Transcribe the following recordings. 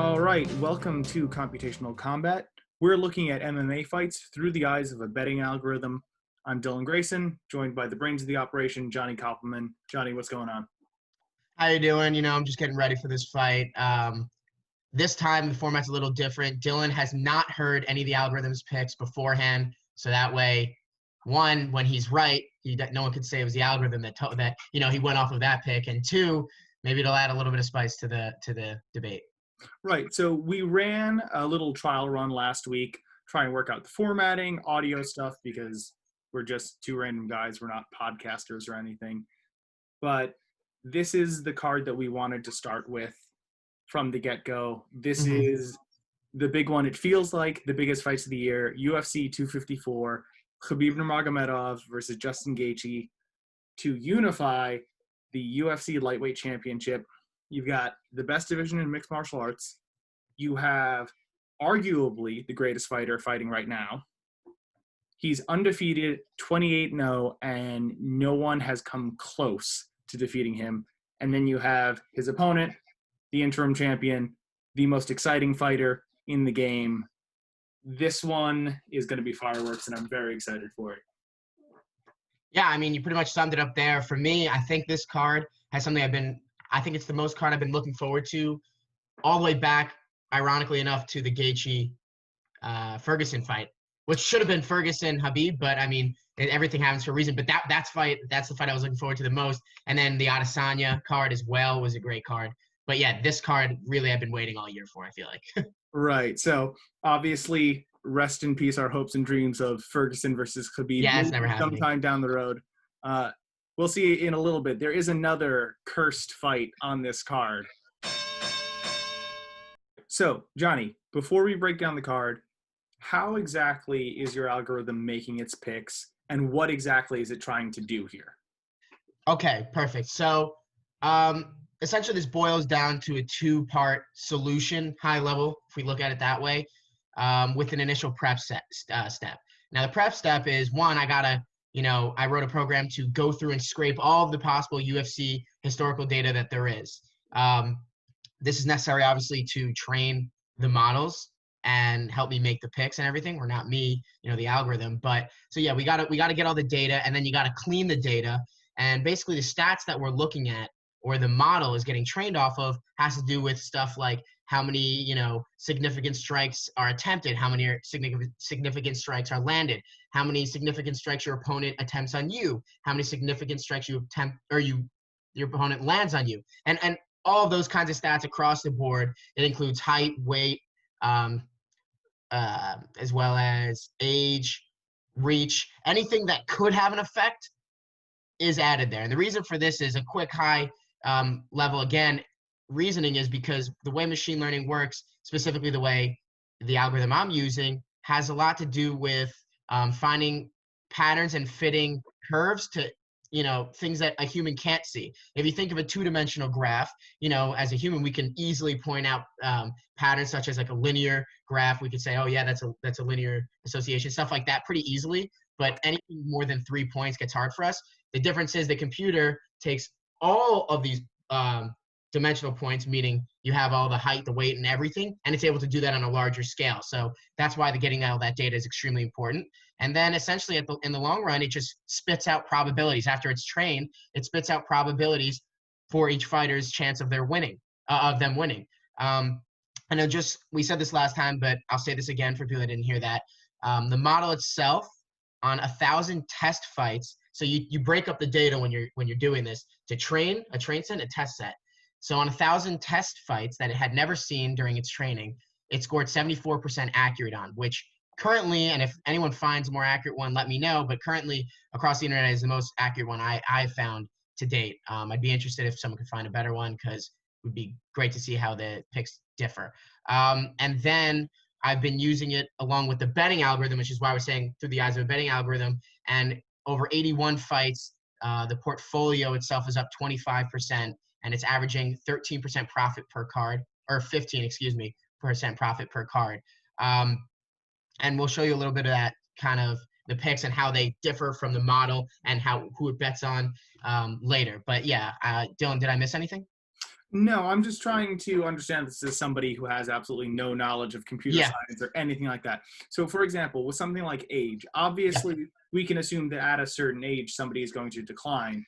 All right, welcome to Computational Combat. We're looking at MMA fights through the eyes of a betting algorithm. I'm Dylan Grayson, joined by the brains of the operation, Johnny Koppelman. Johnny, what's going on? How you doing? I'm just getting ready for this fight. This time the format's a little different. Dylan has not heard any of the algorithm's picks beforehand, so that way, one, when he's right, no one could say it was the algorithm that he went off of that pick, and two, maybe it'll add a little bit of spice to the debate. Right, so we ran a little trial run last week, try and work out the formatting, audio stuff, because we're just two random guys. We're not podcasters or anything. But this is the card that we wanted to start with from the get-go. This is the big one. It feels like the biggest fights of the year. UFC 254, Khabib Nurmagomedov versus Justin Gaiji to unify the UFC lightweight championship. You've got the best division in mixed martial arts. You have arguably the greatest fighter fighting right now. He's undefeated, 28-0, and no one has come close to defeating him. And then you have his opponent, the interim champion, the most exciting fighter in the game. This one is going to be fireworks, and I'm very excited for it. Yeah, you pretty much summed it up there. For me, I think this card has something I think it's the most card I've been looking forward to all the way back, ironically enough, to the Gaethje Ferguson fight, which should have been Ferguson-Khabib, but everything happens for a reason. But that's the fight I was looking forward to the most. And then the Adesanya card as well was a great card. But yeah, this card really I've been waiting all year for, I feel like. Right. So obviously, rest in peace our hopes and dreams of Ferguson versus Khabib. Yeah, it's never happening. Sometime down the road. We'll see in a little bit. There is another cursed fight on this card. So, Johnny, before we break down the card, how exactly is your algorithm making its picks, and what exactly is it trying to do here? Okay, perfect. So, essentially this boils down to a two-part solution, high level, if we look at it that way, with an initial prep step. Now, the prep step is, one, I wrote a program to go through and scrape all of the possible UFC historical data that there is. This is necessary, obviously, to train the models and help me make the picks and everything. Or not me, the algorithm. But so yeah, we gotta get all the data, and then you gotta clean the data. And basically, the stats that we're looking at, or the model is getting trained off of, has to do with stuff like how many, significant strikes are attempted, how many significant strikes are landed, how many significant strikes your opponent attempts on you, how many significant strikes you attempt or your opponent lands on you, and all of those kinds of stats across the board. It includes height, weight, as well as age, reach, anything that could have an effect is added there. And the reason for this is a quick high level, again, reasoning is because the way machine learning works, specifically the way the algorithm I'm using, has a lot to do with finding patterns and fitting curves to things that a human can't see. If you think of a two-dimensional graph, as a human, we can easily point out patterns such as like a linear graph. We could say, oh yeah, that's a linear association, stuff like that pretty easily. But anything more than 3 points gets hard for us. The difference is the computer takes all of these dimensional points, meaning you have all the height, the weight, and everything, and it's able to do that on a larger scale. So that's why getting all that data is extremely important. And then essentially in the long run, it just spits out probabilities. After it's trained, it spits out probabilities for each fighter's chance of them winning. And we said this last time, but I'll say this again for people that didn't hear that. The model itself, on 1,000 test fights, so you break up the data when you're doing this to train a train set, a test set. So on 1,000 test fights that it had never seen during its training, it scored 74% accurate on, which currently, and if anyone finds a more accurate one, let me know, but currently across the internet is the most accurate one I've found to date. I'd be interested if someone could find a better one, because it would be great to see how the picks differ. And then I've been using it along with the betting algorithm, which is why we're saying through the eyes of a betting algorithm, and over 81 fights, the portfolio itself is up 25%, and it's averaging 13% profit per card, or 15% profit per card. And we'll show you a little bit of that, kind of the picks and how they differ from the model and who it bets on later. But yeah, Dylan, did I miss anything? No, I'm just trying to understand this as somebody who has absolutely no knowledge of computer Yeah. science or anything like that. So, for example, with something like age, Yeah. obviously we can assume that at a certain age somebody is going to decline,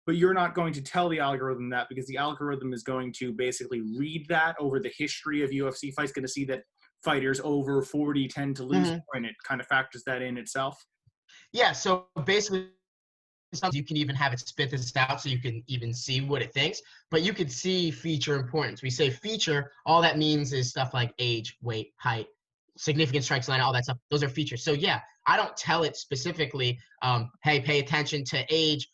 but you're not going to tell the algorithm that because the algorithm is going to basically read that over the history of UFC fights, going to see that fighters over 40 tend to lose, and it kind of factors that in itself. Yeah. So basically, sometimes you can even have it spit this out so you can even see what it thinks, but you could see feature importance. We say feature, all that means is stuff like age, weight, height, significant strikes line, all that stuff. Those are features. So yeah, I don't tell it specifically, hey, pay attention to age,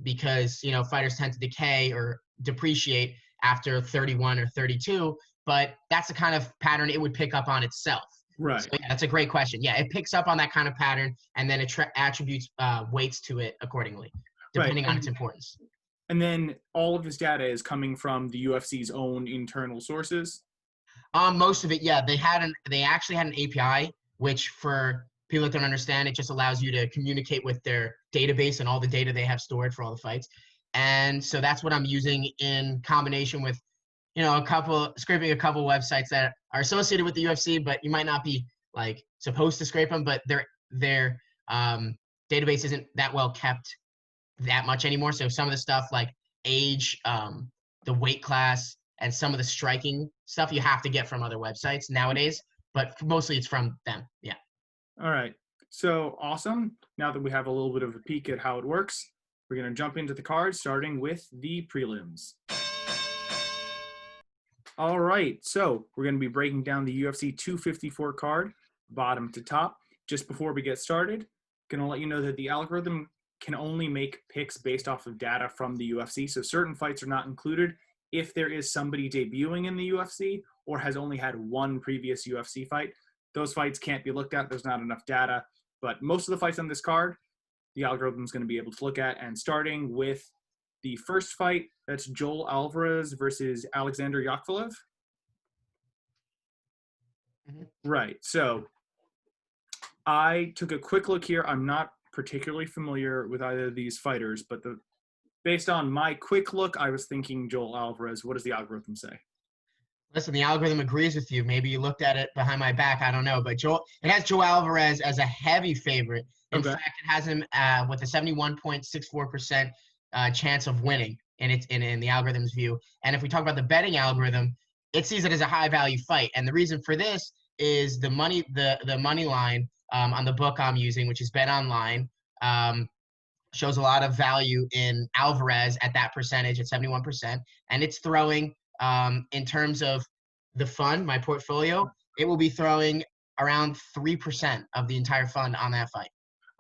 because fighters tend to decay or depreciate after 31 or 32, but that's the kind of pattern it would pick up on itself. Right. So yeah, that's a great question. Yeah, it picks up on that kind of pattern and then it attributes weights to it accordingly, depending on its importance. And then all of this data is coming from the UFC's own internal sources. Most of it, yeah. They actually had an API, which for people that don't understand, it just allows you to communicate with their database and all the data they have stored for all the fights. And so that's what I'm using in combination with scraping a couple websites that are associated with the UFC, but you might not be like supposed to scrape them, but their database isn't that well kept that much anymore. So some of the stuff like age, the weight class, and some of the striking stuff you have to get from other websites nowadays, but mostly it's from them. Yeah. All right. So awesome. Now that we have a little bit of a peek at how it works, we're going to jump into the cards, starting with the prelims. All right, so we're going to be breaking down the UFC 254 card, bottom to top. Just before we get started, going to let you know that the algorithm can only make picks based off of data from the UFC, so certain fights are not included if there is somebody debuting in the UFC or has only had one previous UFC fight. Those fights can't be looked at. There's not enough data, but most of the fights on this card, the algorithm is going to be able to look at, and starting with the first fight, that's Joel Alvarez versus Alexander Yokolov. Right. So I took a quick look here. I'm not particularly familiar with either of these fighters, but based on my quick look, I was thinking Joel Alvarez. What does the algorithm say? Listen, the algorithm agrees with you. Maybe you looked at it behind my back. I don't know, but it has Joel Alvarez as a heavy favorite. In fact, it has him with a 71.64% chance of winning in the algorithm's view. And if we talk about the betting algorithm, it sees it as a high value fight. And the reason for this is the money line on the book I'm using, which is Bet Online, shows a lot of value in Alvarez at that percentage at 71%. And it's throwing, in terms of the fund, my portfolio, it will be throwing around 3% of the entire fund on that fight.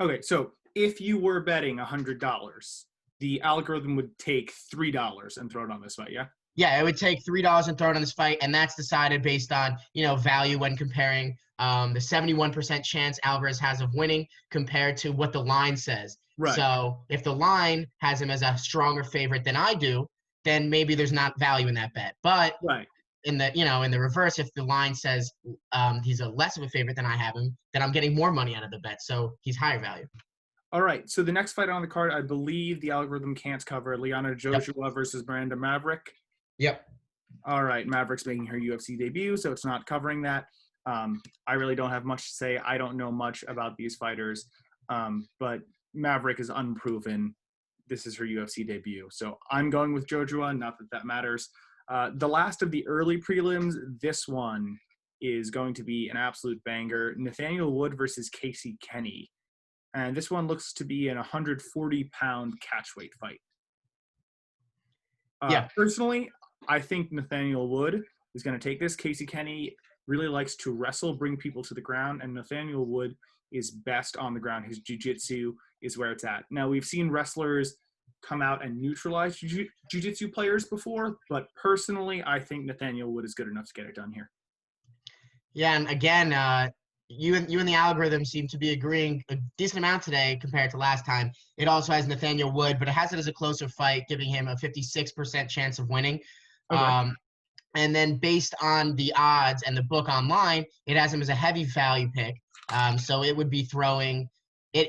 Okay, so if you were betting $100, the algorithm would take $3 and throw it on this fight, yeah? Yeah, it would take $3 and throw it on this fight, and that's decided based on value when comparing the 71% chance Alvarez has of winning compared to what the line says. Right. So if the line has him as a stronger favorite than I do, then maybe there's not value in that bet. But in the reverse, if the line says he's a less of a favorite than I have him, then I'm getting more money out of the bet. So he's higher value. All right. So the next fight on the card, I believe the algorithm can't cover Lyanna Joshua versus Miranda Maverick. Yep. All right. Maverick's making her UFC debut, so it's not covering that. I really don't have much to say. I don't know much about these fighters, but Maverick is unproven. This is her UFC debut. So I'm going with Joshua, not that that matters. The last of the early prelims, this one is going to be an absolute banger. Nathaniel Wood versus Casey Kenny. And this one looks to be an 140-pound catchweight fight. Personally, I think Nathaniel Wood is going to take this. Casey Kenny really likes to wrestle, bring people to the ground, and Nathaniel Wood is best on the ground. His jiu-jitsu is where it's at. Now, we've seen wrestlers come out and neutralize jiu-jitsu players before, but personally, I think Nathaniel Wood is good enough to get it done here. Yeah, and again, you and the algorithm seem to be agreeing a decent amount today compared to last time. It also has Nathaniel Wood, but it has it as a closer fight, giving him a 56% chance of winning. Okay. And then based on the odds and the book online, it has him as a heavy value pick. So it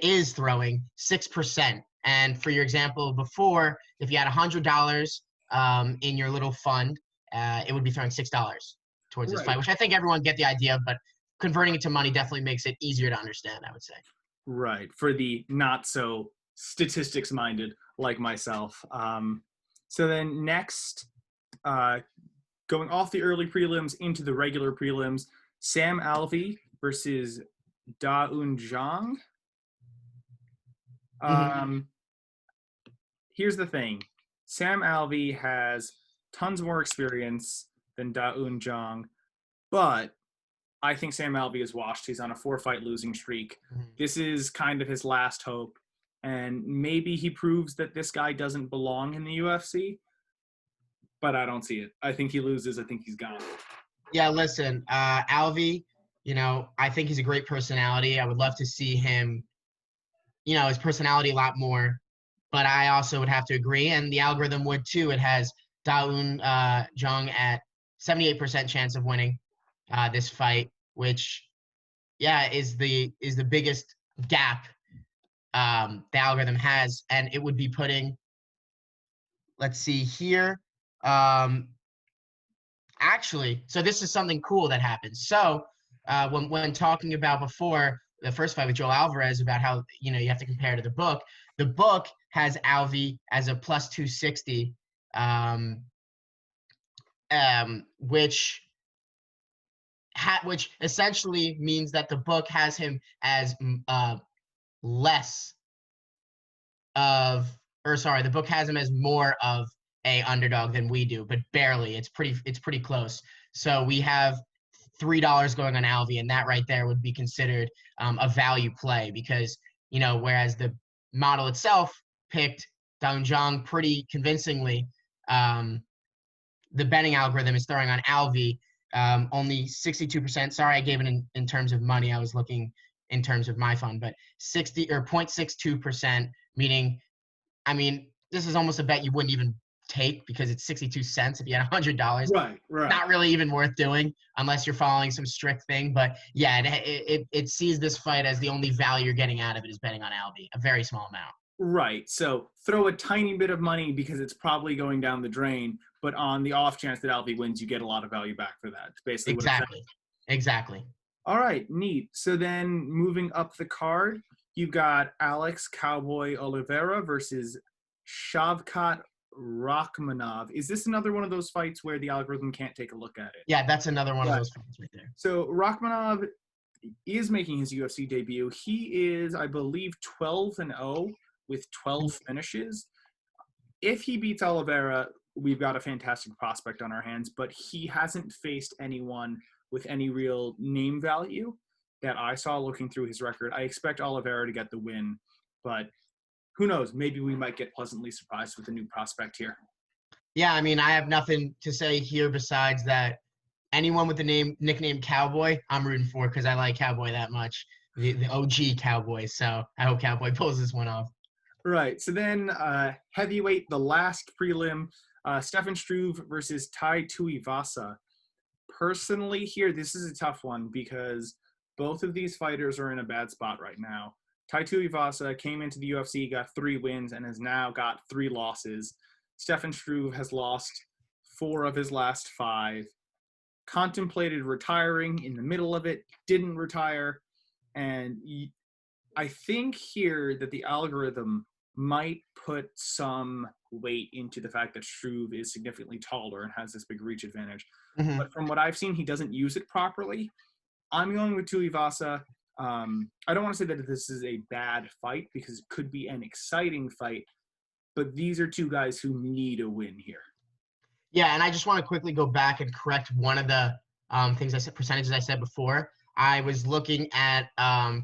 is throwing 6%. And for your example before, if you had $100 in your little fund, it would be throwing $6 towards this Right. fight, which I think everyone get the idea, but converting it to money definitely makes it easier to understand, I would say. Right. For the not so statistics minded like myself. So then next, going off the early prelims into the regular prelims, Sam Alvey versus Da Un Jong. Here's the thing. Sam Alvey has tons more experience than Da Un Jong, but I think Sam Alvey is washed. He's on a 4-fight losing streak. This is kind of his last hope, and maybe he proves that this guy doesn't belong in the UFC, but I don't see it. I think he loses. I think he's gone. Yeah, listen, Alvey, I think he's a great personality. I would love to see him, his personality a lot more, but I also would have to agree, and the algorithm would too. It has Da Un Jong at 78% chance of winning this fight, which, is the biggest gap the algorithm has, and it would be putting. Let's see here. Actually, so this is something cool that happens. So when talking about before the first fight with Joel Alvarez about how you have to compare to the book has Alvey as a plus 260, which essentially means that the book has him as less of, or sorry, the book has him as more of a underdog than we do, but barely. It's pretty close. So we have $3 going on Alvey, and that right there would be considered a value play because whereas the model itself picked Da Un Jong pretty convincingly, the betting algorithm is throwing on Alvey only 62%. Sorry, I gave it in terms of money. I was looking in terms of my fund, but 0.62%, meaning, this is almost a bet you wouldn't even take because it's 62 cents if you had $100. Right. Not really even worth doing unless you're following some strict thing. But yeah, it sees this fight as the only value you're getting out of it is betting on Alvey, a very small amount. Right. So throw a tiny bit of money because it's probably going down the drain, but on the off chance that Alvey wins, you get a lot of value back for that. It's basically Exactly. All right, neat. So then moving up the card, you've got Alex Cowboy Oliveira versus Shovkat Rakhmanov. Is this another one of those fights where the algorithm can't take a look at it? Yeah, that's another one of those fights right there. So Rakhmanov is making his UFC debut. He is, I believe, 12-0 with 12 finishes. If he beats Oliveira, we've got a fantastic prospect on our hands, but he hasn't faced anyone with any real name value that I saw looking through his record. I expect Oliveira to get the win, but who knows? Maybe we might get pleasantly surprised with a new prospect here. Yeah, I have nothing to say here besides that anyone with the nickname Cowboy, I'm rooting for because I like Cowboy that much, the OG Cowboy. So I hope Cowboy pulls this one off. Right. So then heavyweight, the last prelim, Stefan Struve versus Tai Tuivasa. Personally here, this is a tough one because both of these fighters are in a bad spot right now. Tai Tuivasa came into the UFC, got 3 wins, and has now got 3 losses. Stefan Struve has lost 4 of his last 5. Contemplated retiring in the middle of it, didn't retire. And I think here that the algorithm might put some weight into the fact that Struve is significantly taller and has this big reach advantage. Mm-hmm. But from what I've seen, he doesn't use it properly. I'm going with Tuivasa. I don't want to say that this is a bad fight because it could be an exciting fight, but these are 2 guys who need a win here. Yeah, and I just want to quickly go back and correct one of the percentages I said before. I was looking at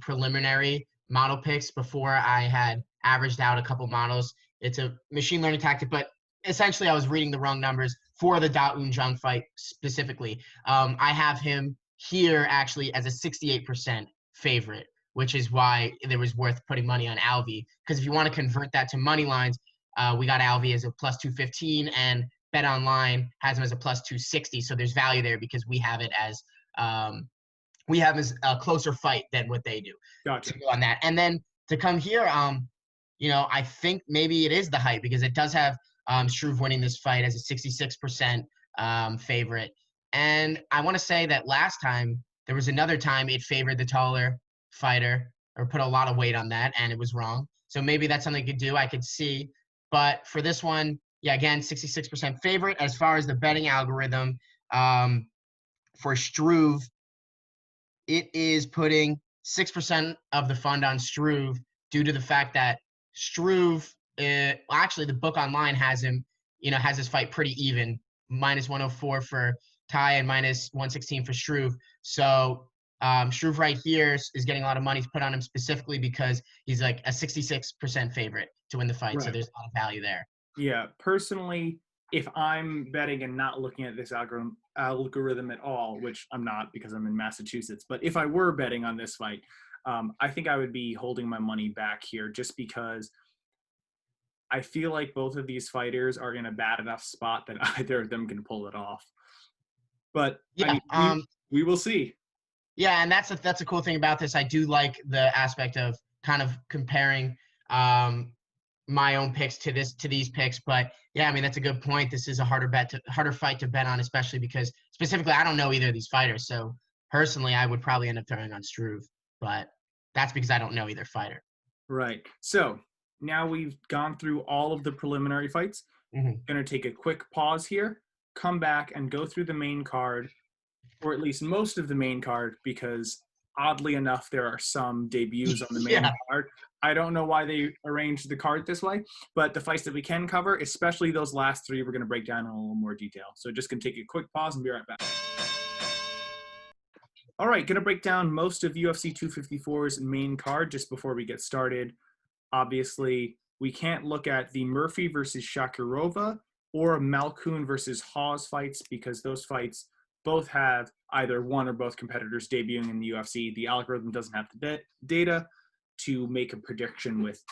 preliminary model picks before I had averaged out a couple models. It's a machine learning tactic, but essentially I was reading the wrong numbers for the Da Un Jong fight specifically. I have him here actually as a 68% favorite, which is why it was worth putting money on Alvey. Because if you want to convert that to money lines, we got Alvey as a plus 215 and Bet Online has him as a plus 260. So there's value there because we have it as a closer fight than what they do. Gotcha. On that. And then to come here, I think maybe it is the hype because it does have Struve winning this fight as a 66% favorite. And I want to say that last time, there was another time it favored the taller fighter or put a lot of weight on that, and it was wrong. So maybe that's something you could do. I could see. But for this one, yeah, again, 66% favorite. As far as the betting algorithm, for Struve, it is putting 6% of the fund on Struve due to the fact that Struve, actually the book online has him, has his fight pretty even, minus 104 for Tai and minus 116 for Struve. So Struve right here is getting a lot of money put on him specifically because he's like a 66% favorite to win the fight. Right. So there's a lot of value there. Yeah, personally, if I'm betting and not looking at this algorithm at all, which I'm not because I'm in Massachusetts, but if I were betting on this fight, I think I would be holding my money back here just because I feel like both of these fighters are in a bad enough spot that either of them can pull it off. But yeah, I mean, we will see. Yeah, and that's a cool thing about this. I do like the aspect of kind of comparing my own picks to these picks. But yeah, I mean, that's a good point. This is a harder fight to bet on, especially because specifically I don't know either of these fighters. So personally, I would probably end up throwing on Struve, but that's because I don't know either fighter. Right. So now we've gone through all of the preliminary fights. Going to take a quick pause here, come back and go through the main card, or at least most of the main card, because oddly enough, there are some debuts on the main card. I don't know why they arranged the card this way, but the fights that we can cover, especially those last three, we're going to break down in a little more detail. So just going to take a quick pause and be right back. All right, going to break down most of UFC 254's main card just before we get started. Obviously, we can't look at the Murphy versus Shakirova or Malkoun versus Hawes fights because those fights both have either one or both competitors debuting in the UFC. The algorithm doesn't have the data to make a prediction with.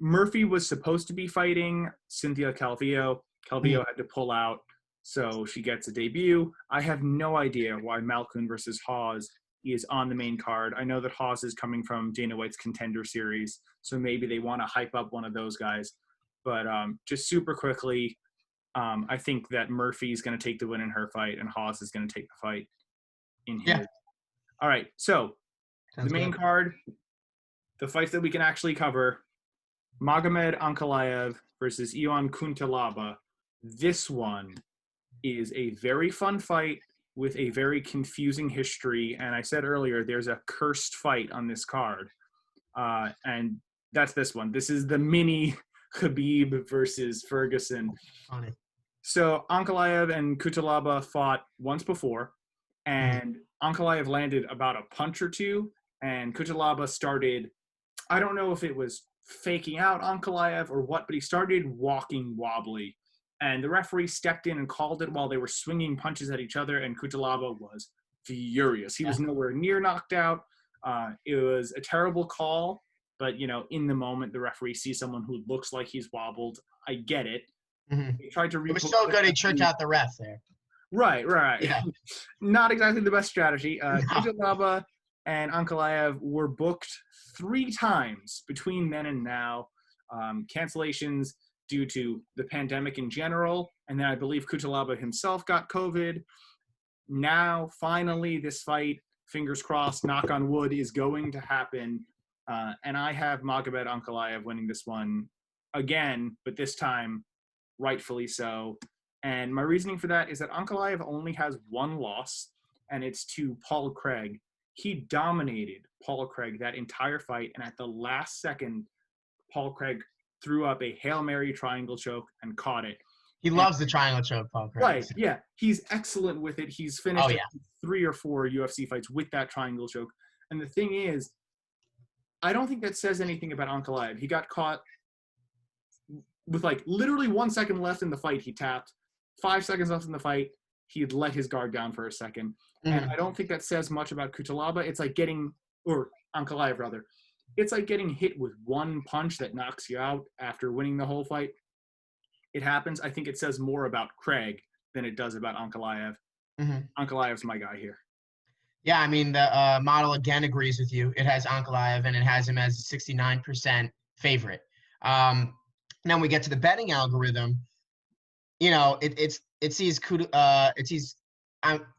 Murphy was supposed to be fighting Cynthia Calvillo. Calvillo had to pull out, so she gets a debut. I have no idea why Malkoun versus Hawes is on the main card. I know that Hawes is coming from Dana White's Contender Series, so maybe they want to hype up one of those guys. But just super quickly, I think that Murphy's going to take the win in her fight, and Hawes is going to take the fight in his. Yeah. All right, so the main card, the fights that we can actually cover, Magomed Ankalaev versus Ion Cutelaba. This one is a very fun fight with a very confusing history. And I said earlier, there's a cursed fight on this card. And that's this one. This is the mini Khabib versus Ferguson. Funny. So Ankalaev and Cutelaba fought once before, and Ankalaev landed about a punch or two, and Cutelaba started, I don't know if it was faking out Ankalaev or what, but he started walking wobbly. And the referee stepped in and called it while they were swinging punches at each other, and Cutelaba was furious. He was nowhere near knocked out. It was a terrible call, but, in the moment, the referee sees someone who looks like he's wobbled. I get it. He tried to it was so good he tricked out the ref there. Right. Yeah. Not exactly the best strategy. Cutelaba and Ankalaev were booked 3 times between then and now. Cancellations due to the pandemic in general, and then I believe Cutelaba himself got COVID. Now, finally, this fight, fingers crossed, knock on wood, is going to happen. And I have Magomed Ankalaev winning this one again, but this time, rightfully so. And my reasoning for that is that Ankalaev only has one loss, and it's to Paul Craig. He dominated Paul Craig that entire fight, and at the last second, Paul Craig threw up a Hail Mary triangle choke and caught it. He loves the triangle choke, Paul Craig. Right, yeah. He's excellent with it. He's finished 3 or 4 UFC fights with that triangle choke. And the thing is, I don't think that says anything about Ankalaev. He got caught with literally 1 second left in the fight. He tapped. 5 seconds left in the fight. He had let his guard down for a second. And I don't think that says much about Cutelaba. It's like Ankalaev rather. It's like getting hit with one punch that knocks you out after winning the whole fight. It happens. I think it says more about Craig than it does about Ankalaev. Ankalaev's my guy here. Yeah, I mean, the model again agrees with you. It has Ankalaev, and it has him as a 69% favorite. And then we get to the betting algorithm. It sees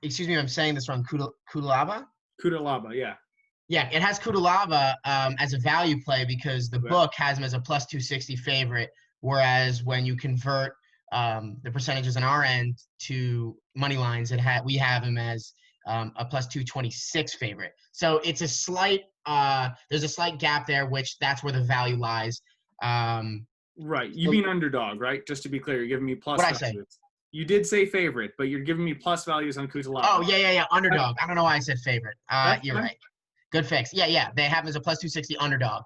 excuse me if I'm saying this wrong. Kudalaba? Kudalaba, yeah. Yeah, it has Kudalaba as a value play because the book has him as a plus 260 favorite, whereas when you convert the percentages on our end to money lines, we have him as a plus 226 favorite. So it's a slight there's a slight gap there, which that's where the value lies. Right. You mean underdog, right? Just to be clear, you're giving me plus What'd I values. You did say favorite, but you're giving me plus values on Kudalaba. Oh, yeah. Underdog. I don't know why I said favorite. You're fine. right. Good fix. Yeah. They have him as a plus 260 underdog,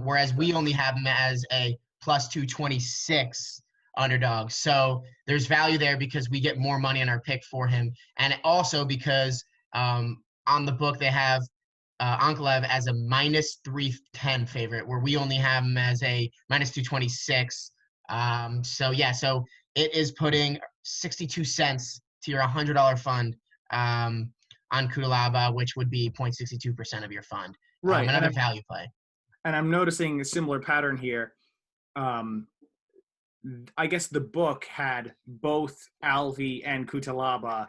whereas we only have him as a plus 226 underdog. So there's value there because we get more money on our pick for him. And also because on the book they have Ankalaev as a minus 310 favorite, where we only have him as a minus 226. So it is putting 62 cents to your $100 fund on Kudalaba, which would be 0.62% of your fund. Right. Another value play. And I'm noticing a similar pattern here. I guess the book had both Alvi and Kudalaba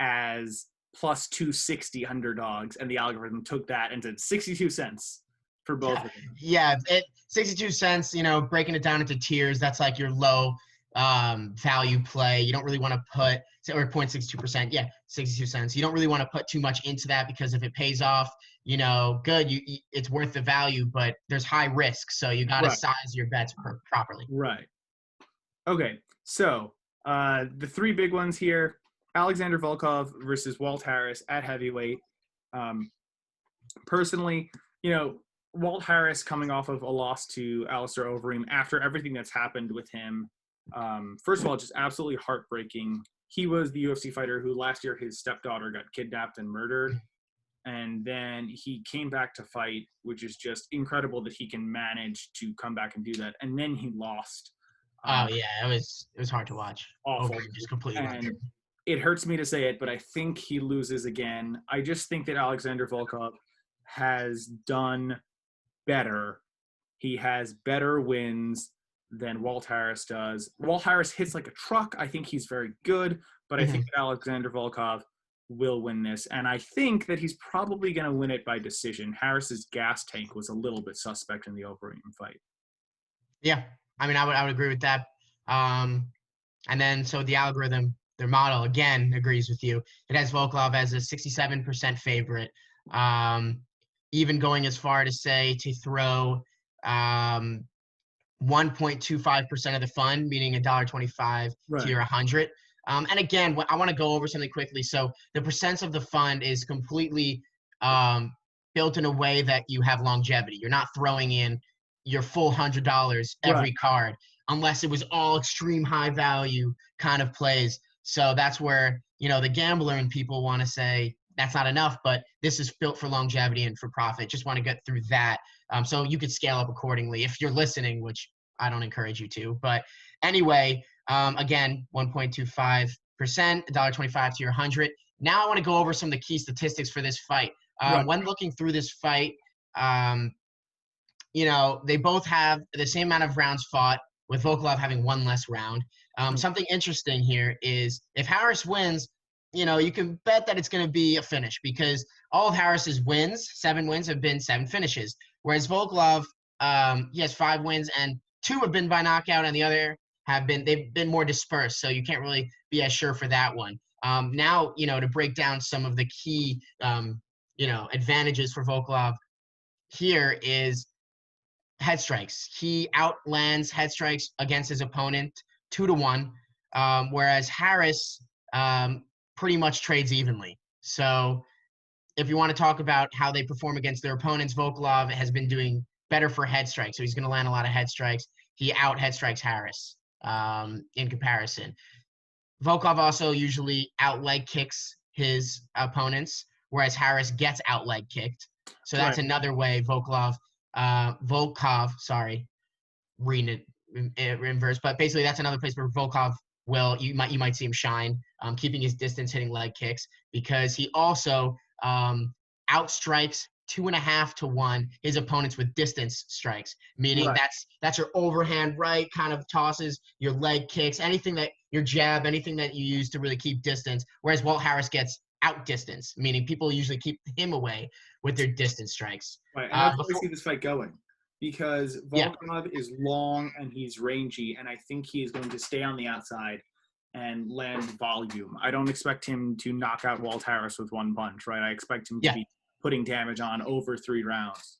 as plus 260 underdogs, and the algorithm took that and did 62 cents for both of them. Yeah, 62 cents, breaking it down into tiers, that's like your low value play. You don't really want to put, or 0.62%, 62 cents. You don't really want to put too much into that because if it pays off, good, it's worth the value, but there's high risk, so you got to size your bets properly. Right. Okay, so the three big ones here: Alexander Volkov versus Walt Harris at heavyweight. Personally, Walt Harris coming off of a loss to Alistair Overeem after everything that's happened with him. First of all, just absolutely heartbreaking. He was the UFC fighter who last year his stepdaughter got kidnapped and murdered. And then he came back to fight, which is just incredible that he can manage to come back and do that. And then he lost. It was hard to watch. Awful. Overeem just completely went through. It hurts me to say it, but I think he loses again. I just think that Alexander Volkov has done better. He has better wins than Walt Harris does. Walt Harris hits like a truck. I think he's very good, but I think that Alexander Volkov will win this. And I think that he's probably going to win it by decision. Harris's gas tank was a little bit suspect in the Overeem fight. Yeah. I mean, I would agree with that. And then, so the algorithm, their model, again, agrees with you. It has Volkov as a 67% favorite. Even going as far to say to throw 1.25% of the fund, meaning $1.25 to your 100. And again, I want to go over something quickly. So the percents of the fund is completely built in a way that you have longevity. You're not throwing in your full $100 every card, unless it was all extreme high value kind of plays. So that's where, the gambler and people want to say that's not enough, but this is built for longevity and for profit. Just want to get through that. So you could scale up accordingly if you're listening, which I don't encourage you to. But anyway, again, 1.25%, $1.25 to your 100. Now I want to go over some of the key statistics for this fight. When looking through this fight, they both have the same amount of rounds fought, with Volkov having one less round. Something interesting here is if Harris wins, you can bet that it's going to be a finish because all of Harris's wins, 7 wins, have been 7 finishes. Whereas Volkov, he has 5 wins and 2 have been by knockout and the other they've been more dispersed. So you can't really be as sure for that one. Now, to break down some of the key, advantages for Volkov here is head strikes. He outlands head strikes against his opponent 2-1, whereas Harris pretty much trades evenly. So if you want to talk about how they perform against their opponents, Volkov has been doing better for head strikes. So he's going to land a lot of head strikes. He out head strikes Harris in comparison. Volkov also usually out leg kicks his opponents, whereas Harris gets out leg kicked. So that's another way Volkov, reading it in reverse. But basically that's another place where Volkov you might see him shine, keeping his distance, hitting leg kicks, because he also outstrikes 2.5 to 1 his opponents with distance strikes, meaning Right. that's your overhand right kind of tosses, your leg kicks, anything that your jab, anything that you use to really keep distance. Whereas Walt Harris gets out distance, meaning people usually keep him away with their distance strikes. Right, and that's how I see this fight going, because Yeah. Volkov is long and he's rangy, and I think he is going to stay on the outside and land volume. I don't expect him to knock out Walt Harris with one punch, right? I expect him to be putting damage on over 3 rounds.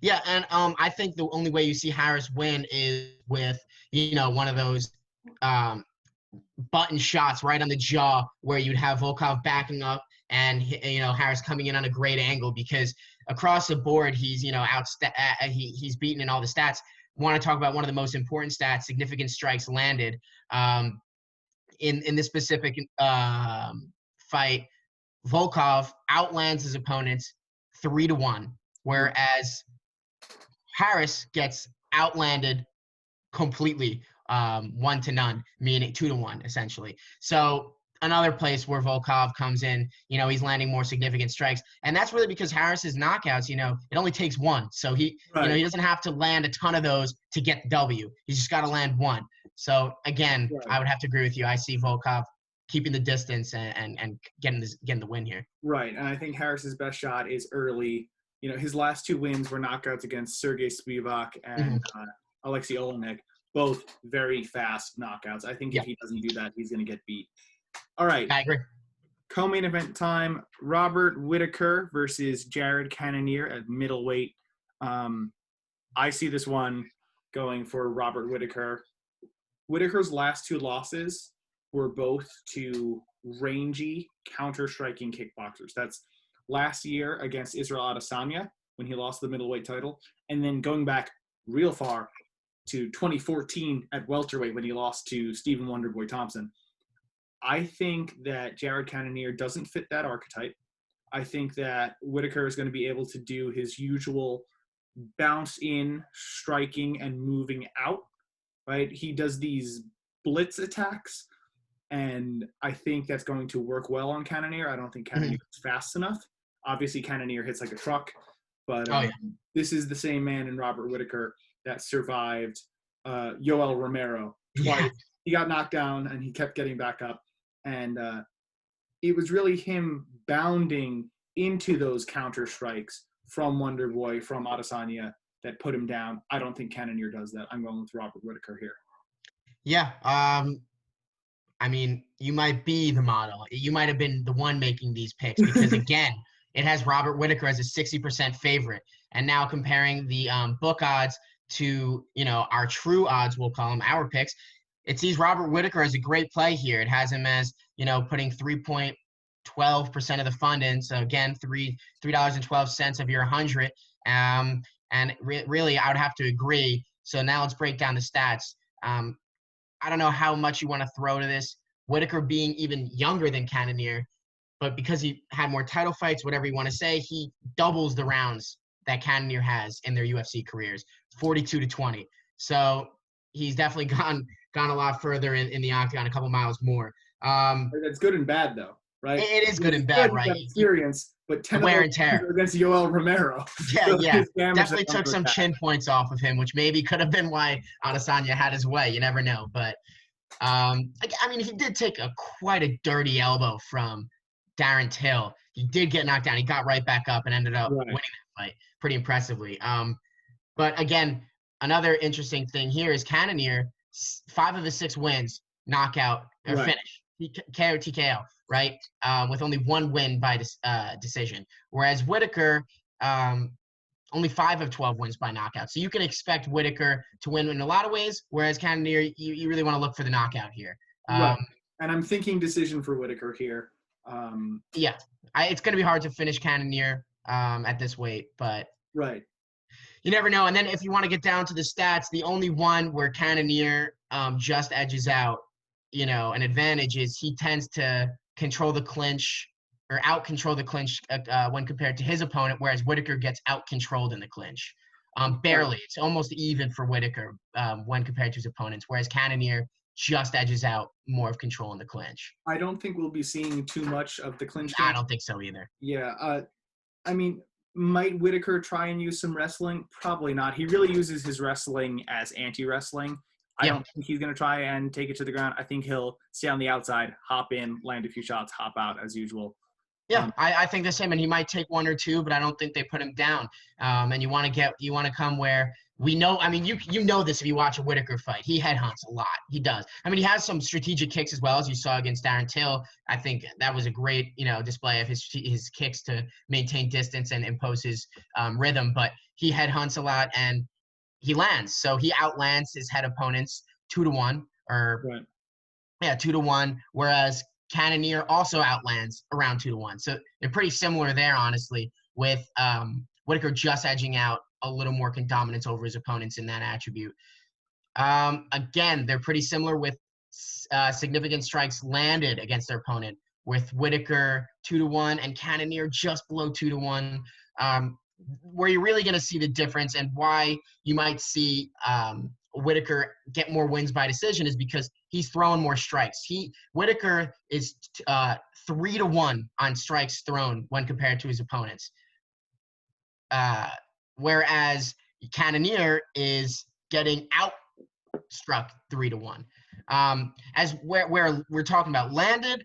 Yeah, and I think the only way you see Harris win is with, one of those button shots right on the jaw where you'd have Volkov backing up and, Harris coming in on a great angle, because across the board he's, he's beaten in all the stats. Want to talk about one of the most important stats, significant strikes landed. In this specific fight, Volkov outlands his opponents 3 to 1, whereas Harris gets outlanded completely 1 to none, meaning 2 to 1 essentially. So another place where Volkov comes in, he's landing more significant strikes, and that's really because Harris's knockouts, it only takes 1, so he he doesn't have to land a ton of those to get the W. He's just got to land 1. So again, I would have to agree with you. I see Volkov keeping the distance and getting the win here. Right, and I think Harris's best shot is early. His last 2 wins were knockouts against Sergey Spivak and Alexei Olenek, both very fast knockouts. I think if he doesn't do that, he's going to get beat. All right. I agree. Co-main event time, Robert Whitaker versus Jared Cannoneer at middleweight. I see this one going for Robert Whitaker. Whitaker's last 2 losses were both to rangy, counter-striking kickboxers. That's last year against Israel Adesanya when he lost the middleweight title, and then going back real far to 2014 at welterweight when he lost to Stephen Wonderboy Thompson. I think that Jared Cannoneer doesn't fit that archetype. I think that Whitaker is going to be able to do his usual bounce in, striking, and moving out, right? He does these blitz attacks, and I think that's going to work well on Cannoneer. I don't think Cannoneer is fast enough. Obviously, Cannoneer hits like a truck, but this is the same man in Robert Whitaker that survived Yoel Romero twice. Yeah. He got knocked down, and he kept getting back up. And it was really him bounding into those counter strikes from Wonderboy, from Adesanya, that put him down. I don't think Cannoneer does that. I'm going with Robert Whitaker here. Yeah. I mean, you might be the model. You might have been the one making these picks because, again, it has Robert Whitaker as a 60% favorite. And now comparing the book odds to, our true odds, we'll call them our picks, it sees Robert Whitaker as a great play here. It has him as, putting 3.12% of the fund in. So, again, $3.12 of your 100. And really, I would have to agree. So now let's break down the stats. I don't know how much you want to throw to this. Whitaker being even younger than Cannoneer, but because he had more title fights, whatever you want to say, he doubles the rounds that Cannoneer has in their UFC careers, 42 to 20. So he's definitely gone a lot further in the octagon, a couple miles more. That's good and bad, though, right? It is good and bad, right? Experience, but 10 wear and tear against Yoel Romero. Yeah, so yeah. Definitely took some chin points off of him, which maybe could have been why Adesanya had his way. You never know. But, I mean, he did take quite a dirty elbow from Darren Till. He did get knocked down. He got right back up and ended up winning that fight pretty impressively. But, again, another interesting thing here is Cannoneer, 5 of his 6 wins, knockout or finish. KO TKO, right? With only 1 win by decision. Whereas Whitaker, only 5 of 12 wins by knockout. So you can expect Whitaker to win in a lot of ways, whereas Cannoneer, you really want to look for the knockout here. Right. And I'm thinking decision for Whitaker here. Yeah. It's going to be hard to finish Cannoneer at this weight, but you never know. And then if you want to get down to the stats, the only one where Cannoneer just edges out, an advantage is he tends to control the clinch or out-control the clinch when compared to his opponent, whereas Whitaker gets out-controlled in the clinch. Barely. It's almost even for Whitaker when compared to his opponents, whereas Cannoneer just edges out more of control in the clinch. I don't think we'll be seeing too much of the clinch. I don't think so either. Yeah. I mean, Might Whitaker try and use some wrestling? Probably not. He really uses his wrestling as anti-wrestling. I don't think he's going to try and take it to the ground. I think he'll stay on the outside, hop in, land a few shots, hop out as usual. Yeah, I think the same, and he might take one or two, but I don't think they put him down. And you want to come where we know. I mean, you know this if you watch a Whitaker fight. He headhunts a lot. He does. I mean, he has some strategic kicks as well, as you saw against Darren Till. I think that was a great display of his kicks to maintain distance and impose his rhythm. But he headhunts a lot and he lands. So he outlands his head opponents 2-1 or Right. 2-1, whereas Cannoneer also outlands around 2-1. So they're pretty similar there, honestly, with Whitaker just edging out a little more dominance over his opponents in that attribute. Again, they're pretty similar with significant strikes landed against their opponent, with Whitaker 2-1 and Cannoneer just below 2-1. Where you're really going to see the difference and why you might see Whitaker get more wins by decision is because he's throwing more strikes. Whitaker is 3-1 on strikes thrown when compared to his opponents, whereas Cannoneer is getting outstruck 3-1. As where we're talking about landed,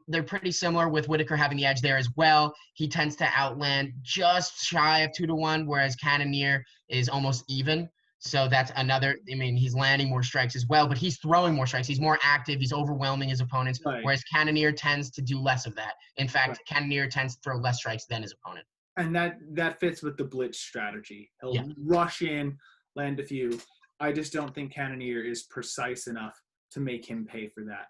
they're pretty similar with Whitaker having the edge there as well. He tends to outland just shy of 2-1, whereas Cannoneer is almost even. So that's another. I mean, he's landing more strikes as well, but he's throwing more strikes. He's more active. He's overwhelming his opponents, Right. Whereas Cannoneer tends to do less of that. In fact, Cannoneer tends to throw less strikes than his opponent. And that fits with the blitz strategy. He'll rush in, land a few. I just don't think Cannoneer is precise enough to make him pay for that.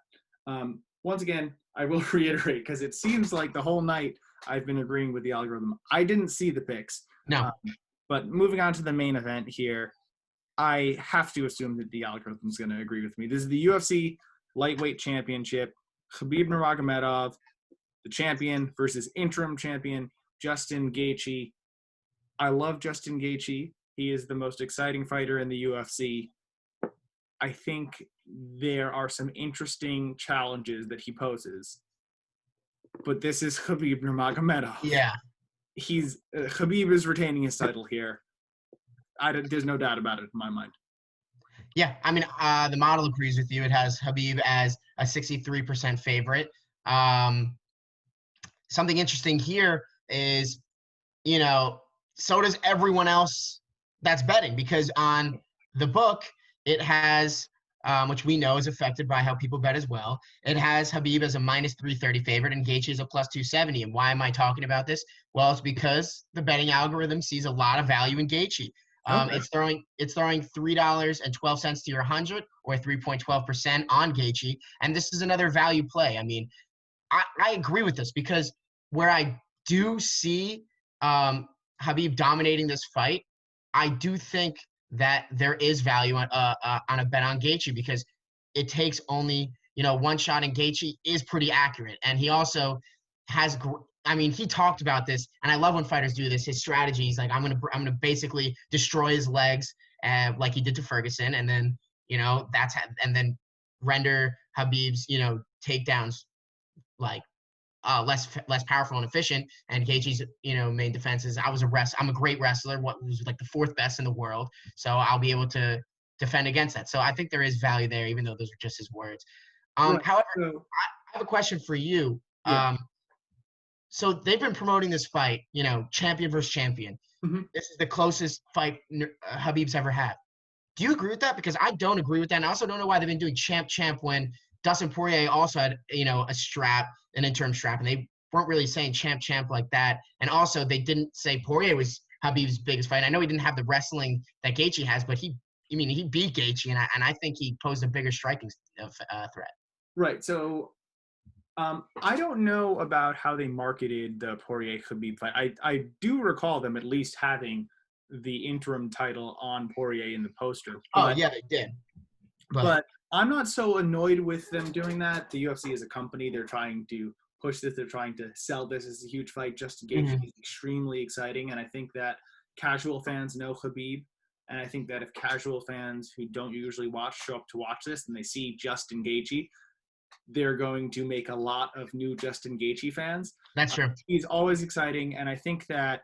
Once again, I will reiterate, because it seems like the whole night I've been agreeing with the algorithm. I didn't see the picks. No. But moving on to the main event here, I have to assume that the algorithm is going to agree with me. This is the UFC Lightweight Championship. Khabib Nurmagomedov, the champion, versus interim champion Justin Gaiji. I love Justin Gaiji. He is the most exciting fighter in the UFC. I think there are some interesting challenges that he poses. But this is Khabib Nurmagomedov. Yeah. Khabib is retaining his title here. There's no doubt about it in my mind. Yeah, I mean, the model agrees with you. It has Khabib as a 63% favorite. Something interesting here is, so does everyone else that's betting, because on the book, it has, which we know is affected by how people bet as well, it has Khabib as a -330 favorite and Gaethje as a +270. And why am I talking about this? Well, it's because the betting algorithm sees a lot of value in Gaethje. Okay. It's throwing $3.12 to your 100 or 3.12% on Gaethje, and this is another value play. I mean, I agree with this, because where I do see Khabib dominating this fight, I do think that there is value on a bet on Gaethje, because it takes only one shot, and Gaethje is pretty accurate, and he also has. I mean, he talked about this, and I love when fighters do this. His strategy is like, I'm gonna basically destroy his legs, like he did to Ferguson, and then and then render Khabib's takedowns like less powerful and efficient. And Gaethje's main defense is I'm a great wrestler. What was like the 4th best in the world, so I'll be able to defend against that. So I think there is value there, even though those are just his words. Right. However, I have a question for you. Yeah. So they've been promoting this fight, champion versus champion. Mm-hmm. This is the closest fight Khabib's ever had. Do you agree with that? Because I don't agree with that. And I also don't know why they've been doing champ when Dustin Poirier also had, a strap, an interim strap, and they weren't really saying champ like that. And also they didn't say Poirier was Khabib's biggest fight. I know he didn't have the wrestling that Gaethje has, but he beat Gaethje, and I think he posed a bigger striking threat. Right. So I don't know about how they marketed the Poirier-Khabib fight. I do recall them at least having the interim title on Poirier in the poster. Oh, yeah, they did. But I'm not so annoyed with them doing that. The UFC is a company. They're trying to push this. They're trying to sell this as a huge fight. Justin Gaethje is extremely exciting, and I think that casual fans know Khabib. And I think that if casual fans who don't usually show up to watch this and they see Justin Gaethje, they're going to make a lot of new Justin Gaethje fans. That's true. He's always exciting, and I think that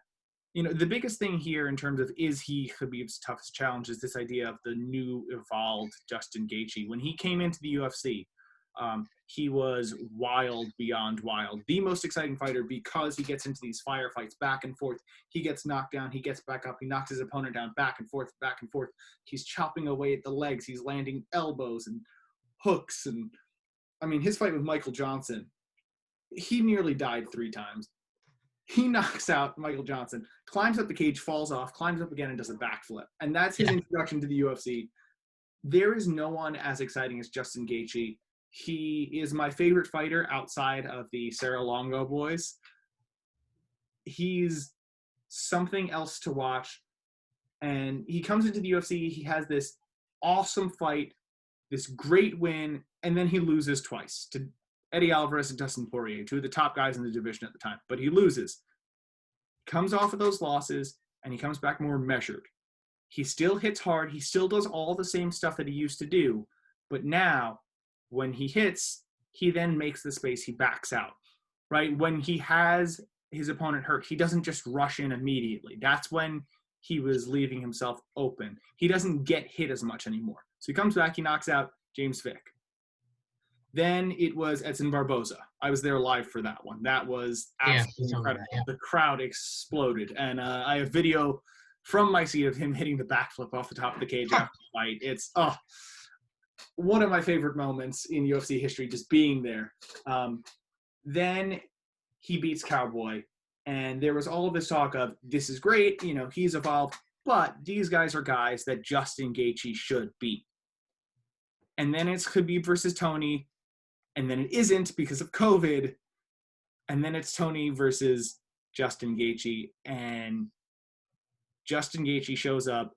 the biggest thing here in terms of is he Khabib's toughest challenge is this idea of the new evolved Justin Gaethje. When he came into the UFC, he was wild beyond wild. The most exciting fighter because he gets into these firefights back and forth. He gets knocked down. He gets back up. He knocks his opponent down back and forth, back and forth. He's chopping away at the legs. He's landing elbows and hooks. And I mean, his fight with Michael Johnson, he nearly died 3 times. He knocks out Michael Johnson, climbs up the cage, falls off, climbs up again, and does a backflip. And that's his introduction to the UFC. There is no one as exciting as Justin Gaethje. He is my favorite fighter outside of the Sarah Longo boys. He's something else to watch. And he comes into the UFC. He has this awesome fight, this great win, and then he loses twice to Eddie Alvarez and Dustin Poirier, 2 of the top guys in the division at the time. But he loses. Comes off of those losses, and he comes back more measured. He still hits hard. He still does all the same stuff that he used to do. But now, when he hits, he then makes the space. He backs out, right? When he has his opponent hurt, he doesn't just rush in immediately. That's when he was leaving himself open. He doesn't get hit as much anymore. So he comes back, he knocks out James Vick. Then it was Edson Barboza. I was there live for that one. That was absolutely incredible. That, The crowd exploded. And I have video from my seat of him hitting the backflip off the top of the cage after the fight. It's one of my favorite moments in UFC history, just being there. Then he beats Cowboy. And there was all of this talk of, this is great, he's evolved, but these guys are guys that Justin Gaethje should beat. And then it's Khabib versus Tony, and then it isn't because of COVID, and then it's Tony versus Justin Gaethje, and Justin Gaethje shows up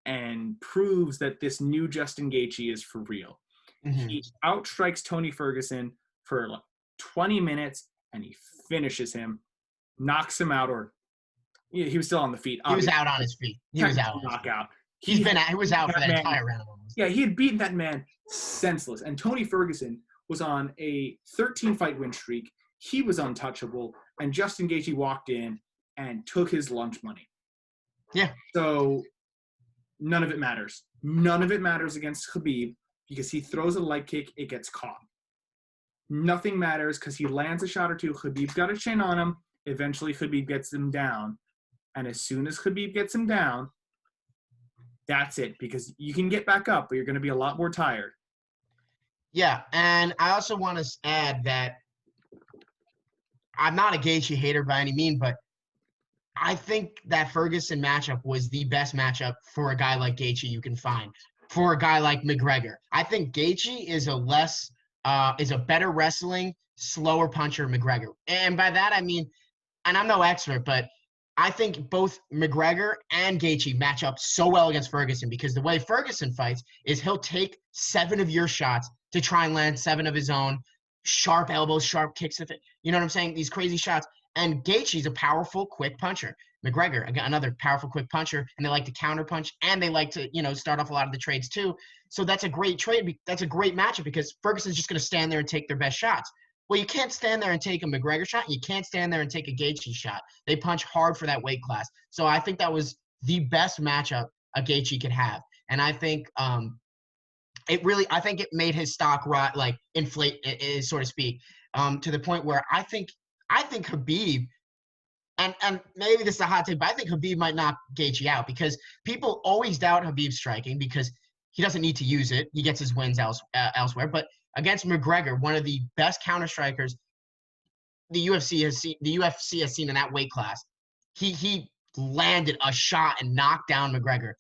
and proves that this new Justin Gaethje is for real. Mm-hmm. He outstrikes Tony Ferguson for like 20 minutes, and he finishes him, knocks him out, or he was still on the feet. He was out on his feet. He was out. Knockout. He was out for that entire round. Yeah, he had beaten that man senseless. And Tony Ferguson was on a 13-fight win streak. He was untouchable. And Justin Gaethje walked in and took his lunch money. Yeah. So none of it matters. None of it matters against Khabib because he throws a leg kick, it gets caught. Nothing matters because he lands a shot or two. Khabib's got a chin on him. Eventually, Khabib gets him down. And as soon as Khabib gets him down, that's it, because you can get back up, but you're going to be a lot more tired. Yeah, and I also want to add that I'm not a Gaethje hater by any means, but I think that Ferguson matchup was the best matchup for a guy like Gaethje you can find. For a guy like McGregor, I think Gaethje is a better wrestling, slower puncher than McGregor. And by that I mean, and I'm no expert, but I think both McGregor and Gaethje match up so well against Ferguson because the way Ferguson fights is he'll take 7 of your shots to try and land 7 of his own, sharp elbows, sharp kicks. You know what I'm saying? These crazy shots. And Gaethje's a powerful, quick puncher. McGregor, again, another powerful, quick puncher, and they like to counter punch, and they like to, start off a lot of the trades too. So that's a great trade. That's a great matchup because Ferguson's just going to stand there and take their best shots. Well, you can't stand there and take a McGregor shot. You can't stand there and take a Gaethje shot. They punch hard for that weight class. So I think that was the best matchup a Gaethje could have. And I think it made his stock inflate, so to speak, to the point where I think Khabib, and maybe this is a hot take, but I think Khabib might knock Gaethje out because people always doubt Khabib's striking because he doesn't need to use it. He gets his wins elsewhere. But against McGregor, one of the best counter strikers the UFC has seen in that weight class, he landed a shot and knocked down McGregor.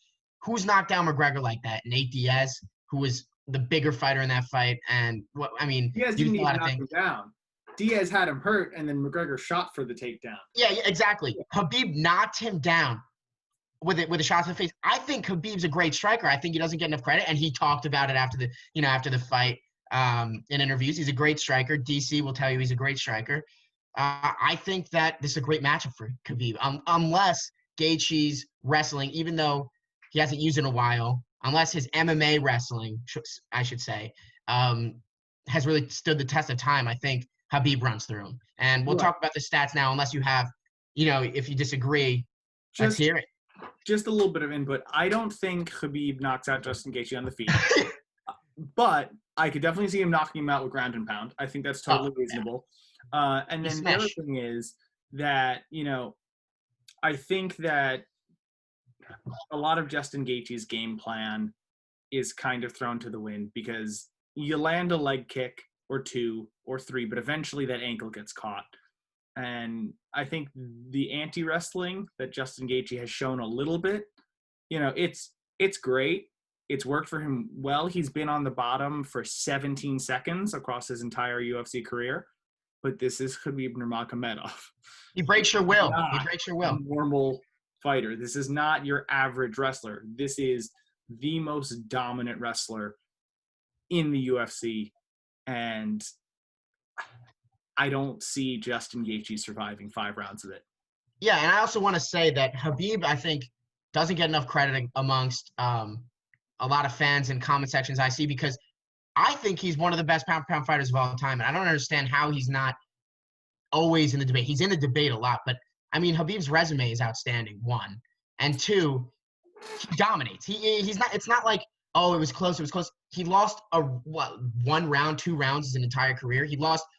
Who's knocked down McGregor like that? Nate Diaz, who was the bigger fighter in that fight, and Diaz didn't even knock him down. Diaz had him hurt, and then McGregor shot for the takedown. Yeah, exactly. Habib knocked him down with a shot to the face. I think Khabib's a great striker. I think he doesn't get enough credit, and he talked about it after the fight in interviews. He's a great striker. DC will tell you he's a great striker. I think that this is a great matchup for Khabib, unless Gaethje's wrestling, even though he hasn't used it in a while, unless his MMA wrestling, I should say, has really stood the test of time. I think Khabib runs through him. And we'll talk about the stats now, unless you have if you disagree, let's hear it. Just a little bit of input. I don't think Khabib knocks out Justin Gaethje on the feet, but I could definitely see him knocking him out with ground and pound. I think that's totally reasonable. And then the other thing is that, I think that a lot of Justin Gaethje's game plan is kind of thrown to the wind because you land a leg kick or 2 or 3, but eventually that ankle gets caught. And I think the anti-wrestling that Justin Gaethje has shown a little bit, it's great. It's worked for him well. He's been on the bottom for 17 seconds across his entire UFC career. But this is Khabib Nurmagomedov. He breaks your will. He breaks your will. A normal fighter. This is not your average wrestler. This is the most dominant wrestler in the UFC. And I don't see Justin Gaethje surviving 5 rounds of it. Yeah, and I also want to say that Khabib, I think, doesn't get enough credit amongst a lot of fans and comment sections I see because I think he's one of the best pound-for-pound fighters of all time, and I don't understand how he's not always in the debate. He's in the debate a lot, but, Khabib's resume is outstanding, 1. And 2, he dominates. He's not – it's not like, oh, it was close. He lost 1 round, 2 rounds his entire career. He lost –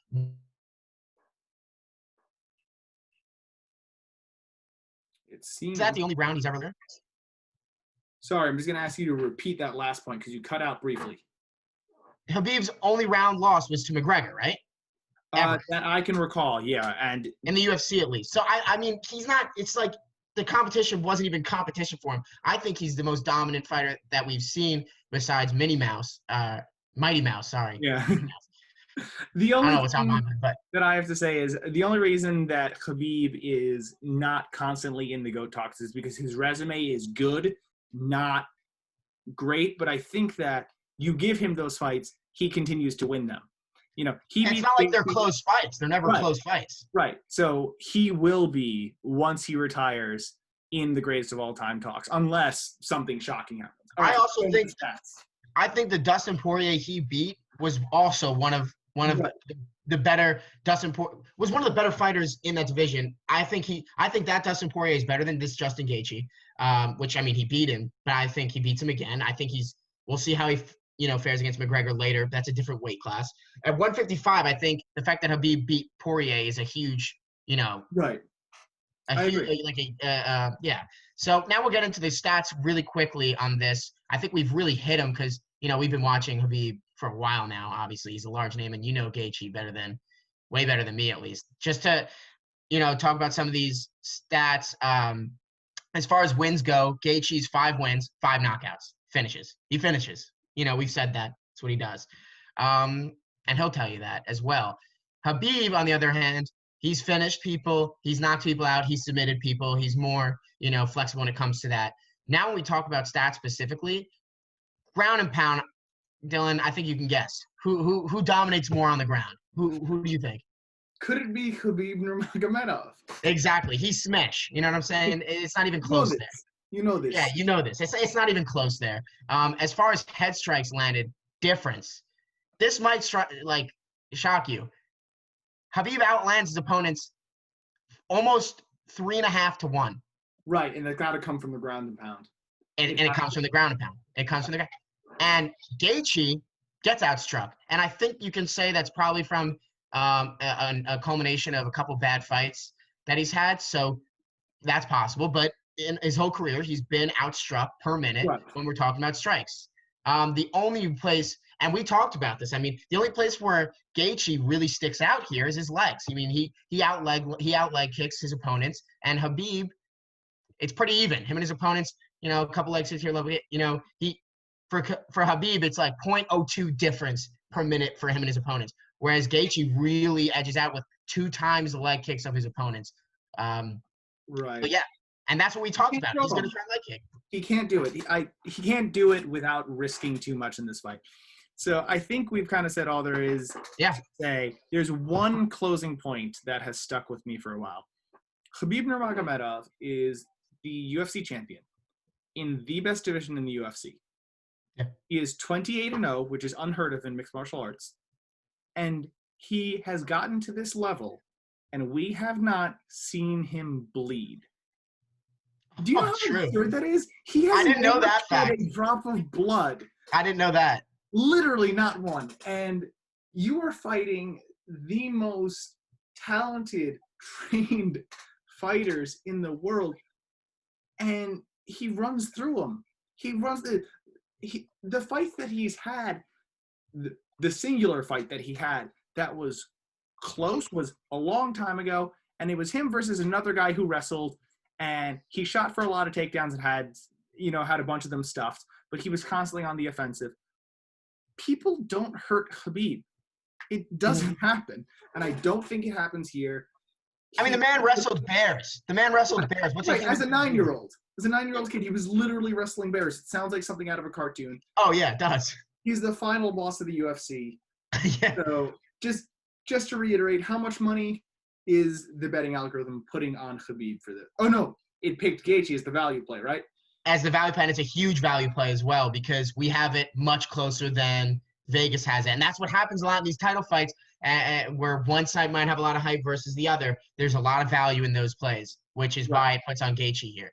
Is that the only round he's ever learned? Sorry, I'm just going to ask you to repeat that last point because you cut out briefly. Khabib's only round loss was to McGregor, right? That I can recall, yeah. And in the UFC at least. So, he's not – it's like the competition wasn't even competition for him. I think he's the most dominant fighter that we've seen besides Mighty Mouse, sorry. Yeah. The only I don't know what's on my mind, but that I have to say is the only reason that Khabib is not constantly in the GOAT talks is because his resume is good, not great. But I think that you give him those fights, he continues to win them. It's not like they're close fights. They're never close fights. Right. So he will be, once he retires, in the greatest of all time talks, unless something shocking happens. I also think the Dustin Poirier he beat was also one of the better was one of the better fighters in that division. I think that Dustin Poirier is better than this Justin Gaethje, which he beat him, but I think he beats him again. I think we'll see how he fares against McGregor later. That's a different weight class. At 155, I think the fact that Khabib beat Poirier is a huge, right. Yeah. So now we'll get into the stats really quickly on this. I think we've really hit him because we've been watching Khabib for a while now. Obviously, he's a large name, and Gaethje way better than me at least. Just to talk about some of these stats. As far as wins go, Gaethje's 5 wins, 5 knockouts, finishes. He finishes. We've said that. That's what he does. And he'll tell you that as well. Khabib, on the other hand, he's finished people. He's knocked people out. He's submitted people. He's more, flexible when it comes to that. Now, when we talk about stats specifically, ground and pound, Dylan, I think you can guess. Who dominates more on the ground? Who do you think? Could it be Khabib Nurmagomedov? Exactly. He's smash. You know what I'm saying? It's not even close there. You know this. Yeah, you know this. It's not even close there. As far as head strikes landed, difference. This might shock you. Khabib outlands his opponents almost 3.5 to 1. Right, and it's got to come from the ground and pound. And it comes from the ground and pound. It comes from the ground. And Gaethje gets outstruck. And I think you can say that's probably from a culmination of a couple bad fights that he's had. So that's possible. But in his whole career, he's been outstruck per minute when we're talking about strikes. The only place, and we talked about this, the only place where Gaethje really sticks out here is his legs. He outleg kicks his opponents, and Khabib, it's pretty even. Him and his opponents, a couple legs hits here, for Khabib, it's like 0.02 difference per minute for him and his opponents, whereas Gaethje really edges out with 2 times the leg kicks of his opponents. Right. But yeah. And that's what we talked about. He's going to try leg kick. He can't do it. He can't do it without risking too much in this fight. So I think we've kind of said all there is to say. There's one closing point that has stuck with me for a while. Khabib Nurmagomedov is the UFC champion in the best division in the UFC. Yeah. He is 28-0, which is unheard of in mixed martial arts. And he has gotten to this level and we have not seen him bleed. Do you know how true. absurd that is? He has I didn't know that shed fact. a drop of blood. I didn't know that. Literally not one. And you are fighting the most talented, trained fighters in the world, and he runs through them. He runs the fight that he's had, the singular fight that he had that was close was a long time ago, and it was him versus another guy who wrestled, and he shot for a lot of takedowns and had a bunch of them stuffed, but he was constantly on the offensive. People don't hurt Khabib. It doesn't happen, and I don't think it happens here. I mean, the man wrestled bears. What's right, as a 9-year-old. As a 9-year-old kid, he was literally wrestling bears. It sounds like something out of a cartoon. Oh, yeah, it does. He's the final boss of the UFC. Yeah. So just to reiterate, how much money is the betting algorithm putting on Khabib for this? Oh, no, it picked Gaethje as the value play, right? As the value play, and it's a huge value play as well because we have it much closer than Vegas has it. And that's what happens a lot in these title fights where one side might have a lot of hype versus the other. There's a lot of value in those plays, which is why it puts on Gaethje here,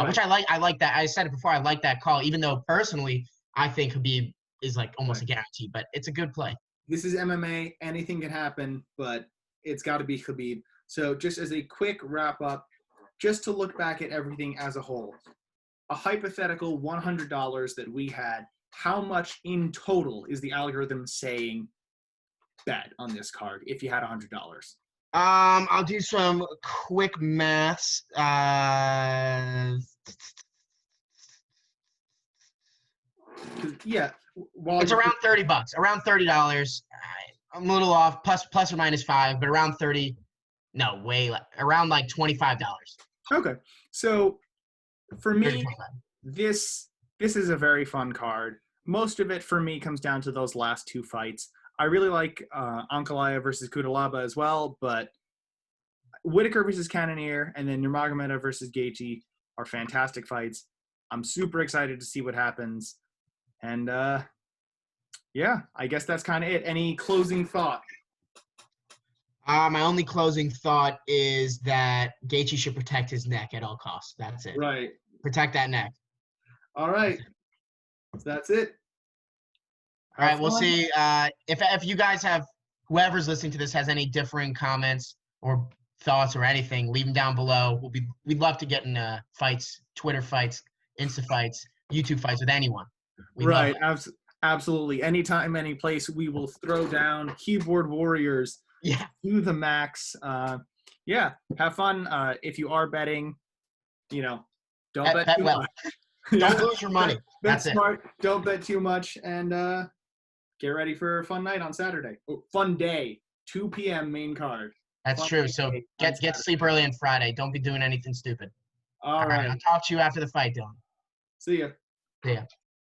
which I like. I like that. I said it before. I like that call, even though personally I think Khabib is like almost a guarantee, but it's a good play. This is MMA. Anything can happen, but it's got to be Khabib. So just as a quick wrap up, just to look back at everything as a whole, a hypothetical $100 that we had, how much in total is the algorithm saying bet on this card if you had $100? I'll do some quick maths. Yeah. It's around $30. Around $30. I'm a little off, plus or minus 5, but around 30. No, around like $25. Okay. So for me, 30, this is a very fun card. Most of it for me comes down to those last two fights. I really like Ankalaev versus Kudalaba as well, but Whitaker versus Cannoneer and then Nurmagomedov versus Gaethje are fantastic fights. I'm super excited to see what happens. And yeah, I guess that's kind of it. Any closing thought? My only closing thought is that Gaethje should protect his neck at all costs. That's it. Right. Protect that neck. All right. So that's it. All right, we'll see. If you guys have, whoever's listening to this has any differing comments or thoughts or anything, leave them down below. We'd love to get in fights, Twitter fights, Insta fights, YouTube fights with anyone. Right, absolutely. Anytime, any place, we will throw down keyboard warriors to the max. Yeah, have fun. If you are betting, don't bet too much. Don't lose your money. Bet smart. Don't bet too much, and get ready for a fun night on Saturday. Oh, fun day. 2 p.m. main card. That's true. So get to sleep early on Friday. Don't be doing anything stupid. All right. I'll talk to you after the fight, Dylan. See ya. See ya.